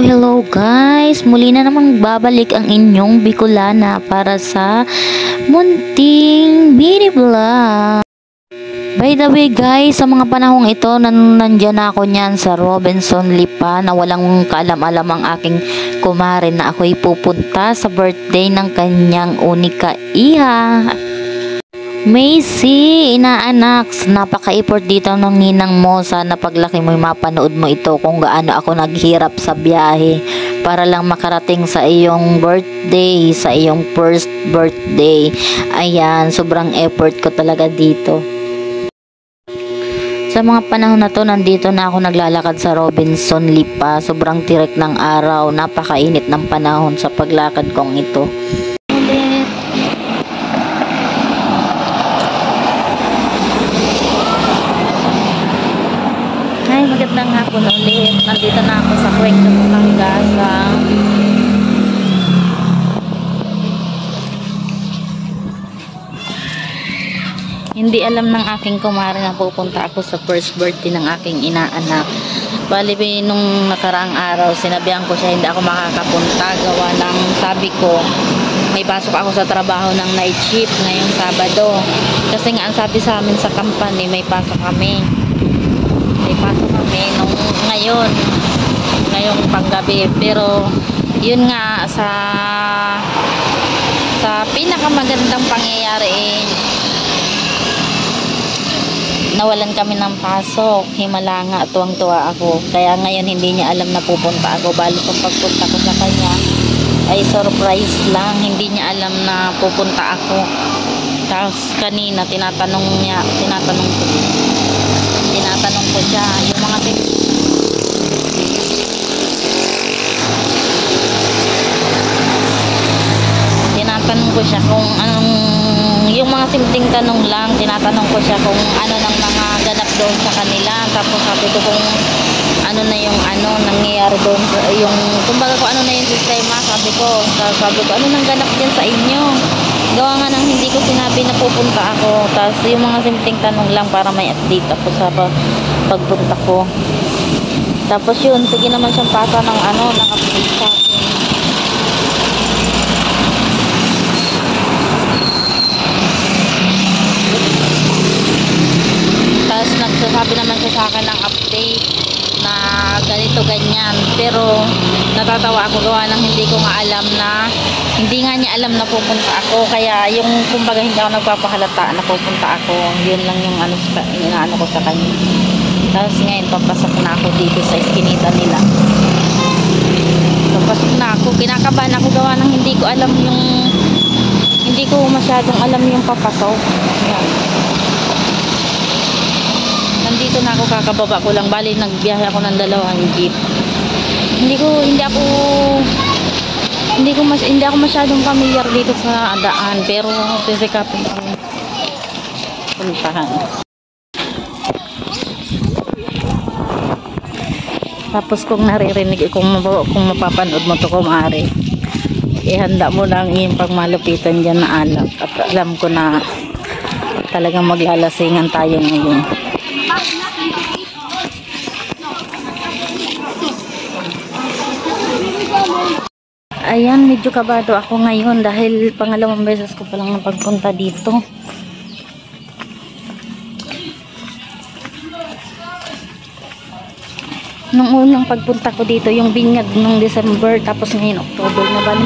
Hello guys! Muli na namang babalik ang inyong Bicolana para sa munting mini vlog. By the way guys, sa mga panahong ito, nandyan ako niyan sa Robinson Lipa na walang kaalam-alam ang aking kumare na ako'y pupunta sa birthday ng kanyang unika iha. Macy, inaanak, napaka-effort dito ng ninang mo. Sana paglaki mo mapanood mo ito kung gaano ako naghirap sa biyahe para lang makarating sa iyong birthday, sa iyong first birthday. Ayan, sobrang effort ko talaga dito. Sa mga panahon na to, nandito na ako naglalakad sa Robinson Lipa. Sobrang tirik ng araw, napakainit ng panahon sa paglakad kong ito. Magandang hapon ulit. Nandito na ako sa Cuenca, Batangas. Hindi alam ng aking kumare na pupunta ako sa first birthday ng aking inaanak. Bali, nung nakaraang araw, sinabihan ko siya hindi ako makakapunta. Gawa ng sabi ko, may pasok ako sa trabaho ng night shift ngayong Sabado. Kasi nga ang sabi sa amin sa company, may pasok kami nung ngayong panggabi. Pero yun nga, sa pinakamagandang pangyayari nawalan kami ng pasok. Himala nga, tuwang-tuwa ako. Kaya ngayon hindi niya alam na pupunta ako. Bali kung pagpunta ko sa kanya ay surprise lang, hindi niya alam na pupunta ako. Tapos kanina tinatanong ko siya yung mga kung anong, yung mga simpleng tanong lang, tinatanong ko siya kung ano ng mga ganap doon sa kanila. Tapos sabi ko kung ano na yung nangyayari doon, yung kumbaga kung ano na yung sistema. Sabi ko ano nang ganap din sa inyo. Gawa nga nang hindi ko sinabi na pupunta ako. Tapos yung mga simpleng tanong lang para may update ako sa pagpunta ko. Tapos yun, sige naman siyang pasa ng update sa akin. Tapos nagsasabi naman siya sa akin ng update na ganito ganyan. Pero natatawa ako gawa ng hindi ko nga alam na hindi nga niya alam na pupunta ako. Kaya yung kumbaga hindi ako nagpapahalata na pupunta ako. Yun lang yung inaano ko sa kanya. Tapos ngayon papasok na ako dito sa iskinita nila. Papasok na ako, kinakabahan ako gawa ng hindi ko masyadong alam yung papasok. Yan. Nandito na ako, kakababa ko lang. Bali nagbiyahe ako ng 2 jeep. Hindi ako masyadong familiar dito sa daan, pero sisikapin ko puntahan. Tapos kung naririnig, kung mapapanood mo to kumare, ihanda mo lang yung pagmalupitan dyan na alak. At alam ko na talagang maglalasingan tayo ngayon. Ayan, medyo kabado ako ngayon dahil pangalawang beses ko palang napagpunta dito. Nung unang pagpunta ko dito, yung binyag nung December, tapos ngayon October na, bali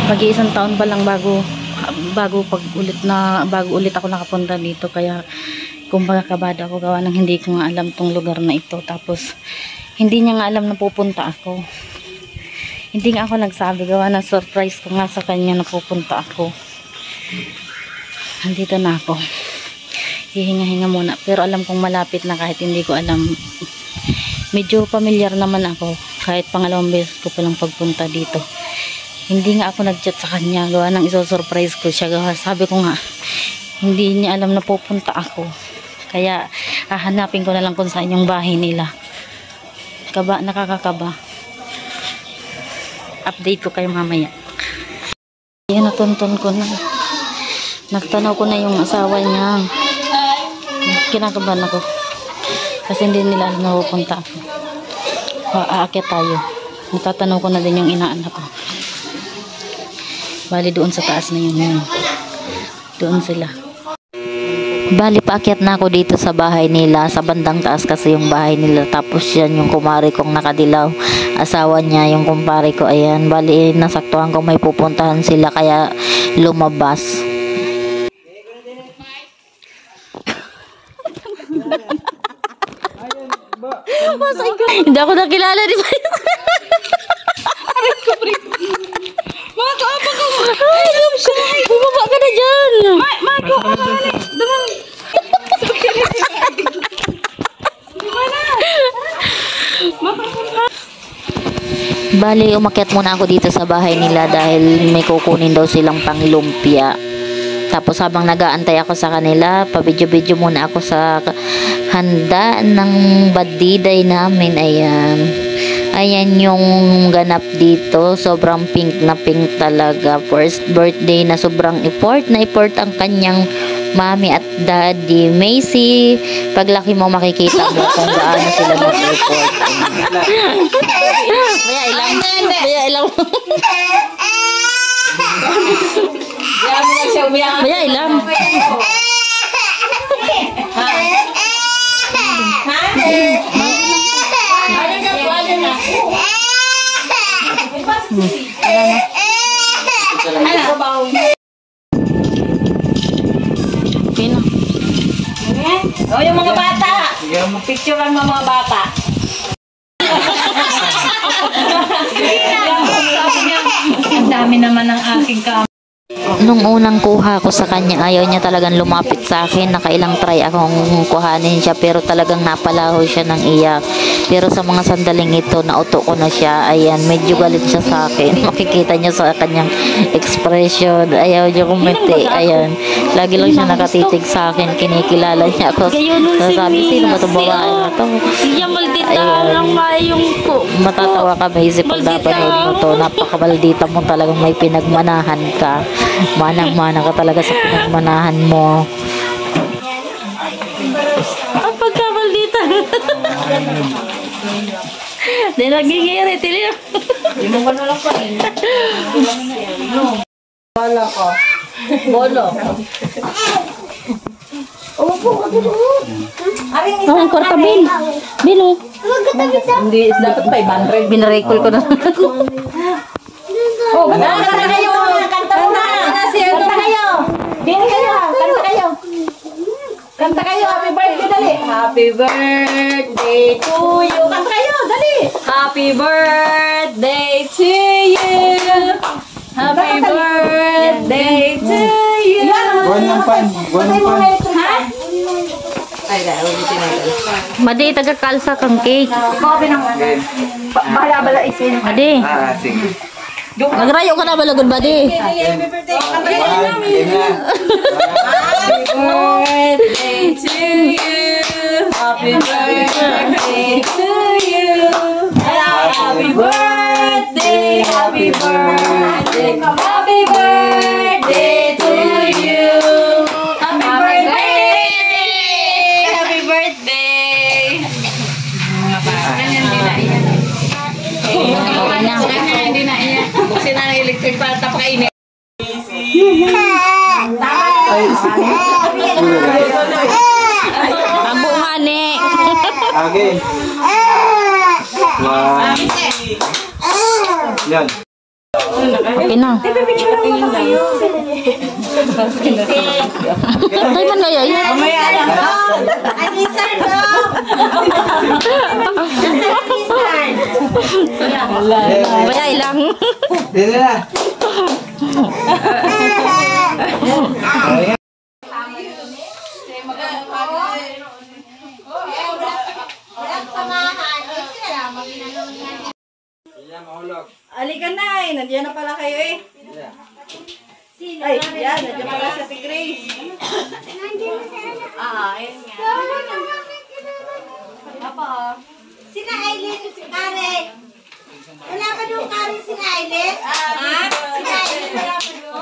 mag-iisang taon pa lang bago ulit ako nakapunta dito. Kaya kumbaga kabado ako gawa ng hindi ko nga alam tong lugar na ito. Tapos hindi niya nga alam na pupunta ako. Hindi nga ako nagsabi, gawa ng surprise ko nga sa kanya na pupunta ako. Nandito na ako. Hihinga-hinga muna. Pero alam kong malapit na kahit hindi ko alam. Medyo familiar naman ako. Kahit pangalawang beses ko palang pagpunta dito. Hindi nga ako nag-chat sa kanya. Gawa ng iso-surprise ko siya. Gawa, sabi ko nga, hindi niya alam na pupunta ako. Kaya hahanapin ko na lang kung saan yung bahay nila. Nakakakaba. Update ko kayo mamaya. Yan, natuntun ko na. Nakatanaw ko na yung asawa niya. Kinakabahan ako. Kasi hindi nila alam na pupunta ako. Aakyat tayo. Natatanaw ko na din yung inaanak ko. Bali doon sa taas na yun. Doon sila. Bali paakyat na ako dito sa bahay nila. Sa bandang taas kasi yung bahay nila. Tapos yan yung kumari kong nakadilaw. Asawa niya yung kumpare ko. Ayan. Bali nasaktuhan ko may pupuntahan sila. Kaya lumabas. Hindi ako nakilala di ba? Mako, apa ka mo? Ay, love siya. Bumaba ka na dyan. Mako, ka na. Damang. Bali, umakyat muna ako dito sa bahay nila dahil may kukunin daw silang panglumpia. Tapos habang nag-aantay ako sa kanila, pabidyo-bidyo muna ako sa handa ng badiday namin. Ayan. Ayan yung ganap dito. Sobrang pink na pink talaga. First birthday na sobrang effort ang kanyang mami at daddy. Macy, paglaki mo makikita mo kung gaano sila mag-effort. Maya ilang. Maya ilang. Maya ilang. Oh, yung mga bata. Picture lang ng mga bata. Ang dami naman ng aking Nung unang kuha ko sa kanya, ayaw niya talagang lumapit sa akin. Nakailang try akong kuhanin siya pero talagang napalaho siya ng iyak. Pero sa mga sandaling ito, nauto ko na siya. Ayan, medyo galit siya sa akin. Makikita niya sa kanyang expression. Ayaw niya kumiti. Ayan, lagi lang siya nakatitig sa akin. Kinikilala niya ako. Sasabi, sino ba itong babae na ito? Ayan, matatawa ka, Macy, pag napanood mo to. Napakabaldita mo talagang may pinagmanahan ka. Manang-mana ka talaga sa pinagmanahan mo. Ang pagkabaldita. Di nagigiri, tili. Hindi mo na lang pa rin. Bolo ko. Bolo. Ang kwarta, Bin. Bin, oh. Hindi, dapat 500. Binarecall ko na. Oh, kanta kayo! Kanta muna! Kanta kayo! Dini kayo! Kanta kayo! Kanta kayo! Happy birthday, dali! Happy birthday to you! Kanta kayo! Dali! Happy birthday to you! Happy birthday to you! Buwan ng pan! Buwan ng pan! Ha? Ay, dahil ulitin natin. Madi, taga-kalsa kang cake. Kopi ng bahala-bala isin. Madi. Sige. Nagrayo ka na balagod, Madi. Happy birthday! Kanta kayo! Happy birthday to you. Happy birthday to you. Happy birthday. Happy birthday. Happy birthday to you. Happy birthday. Happy birthday. Ganyan din na iyan. Ganyan din na iyan. Buksin na ng electric para tapakainin. Ang bunga ni. Again. Yan. Okay na. Tayo man kaya yan. Mamaya lang. Maya ilang. Dito na. Alika na eh. Nandiyan na pala kayo eh. Ay, yan. Nandiyan pala si Ate Grace. Ayun nga. Apa? Sina Aileen, Karen. Wala pa doon Karen sina Aileen? Ha? Sina Aileen, wala pa doon.